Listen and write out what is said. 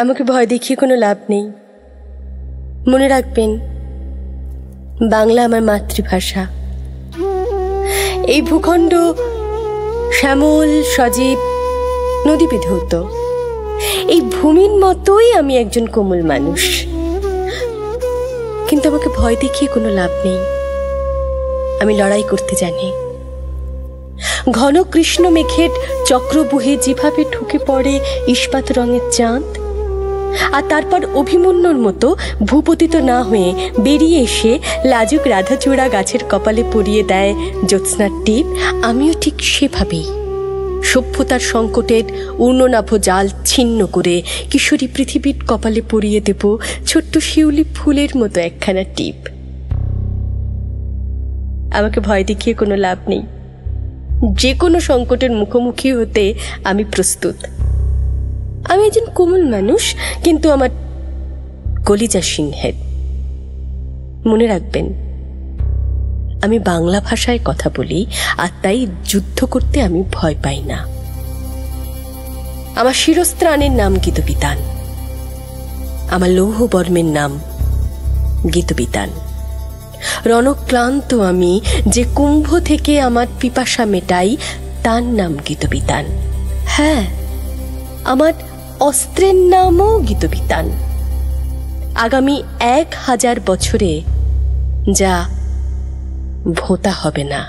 আমাকে ভয় দেখিয়ে কোনো লাভ নেই। মনে রাখবেন, বাংলা আমার মাতৃভাষা। এই ভূখণ্ড শ্যামল সজীব নদী বিধৌত। এই ভূমির মতোই আমি একজন কোমল মানুষ, কিন্তু আমাকে ভয় দেখিয়ে কোনো লাভ নেই। আমি লড়াই করতে জানি। ঘন কৃষ্ণ মেঘের চক্রবুহে যেভাবে ঢুকে পড়ে ইস্পাত রঙের চাঁদ, আর তারপর অভিমন্যুর মতো ভূপতিত না হয়ে বেরিয়ে এসে লাজুক রাধাচূড়া গাছের কপালে পরিয়ে দেয় জ্যোৎস্নার টিপ, আমিও ঠিক সেভাবেই সভ্যতার সংকটের ঊর্ণনাভ জাল ছিন্ন করে কিশোরী পৃথিবীর কপালে পরিয়ে দেব ছোট্ট শিউলি ফুলের মতো একখানা টিপ। আমাকে ভয় দেখিয়ে কোনো লাভ নেই। যে কোনো সংকটের মুখোমুখি হতে আমি প্রস্তুত। আমি একজন কোমল মানুষ, কিন্তু আমার কলিজা সিংহের। মনে রাখবেন, আমি বাংলা ভাষায় কথা বলি, আর তাই যুদ্ধ করতে আমি ভয় পাই না। আমার শিরস্ত্রাণের নাম গীতবিতান, আমার লৌহ বর্মের নাম গীতবিতান। রণক্লান্ত আমি যে কুম্ভ থেকে আমার পিপাসা মেটাই, তার নাম গীতবিতান। হ্যাঁ, আমার অস্ত্রের নামও গীতবিতান। আগামী 1000 বছরে যা ভোঁতা হবে না।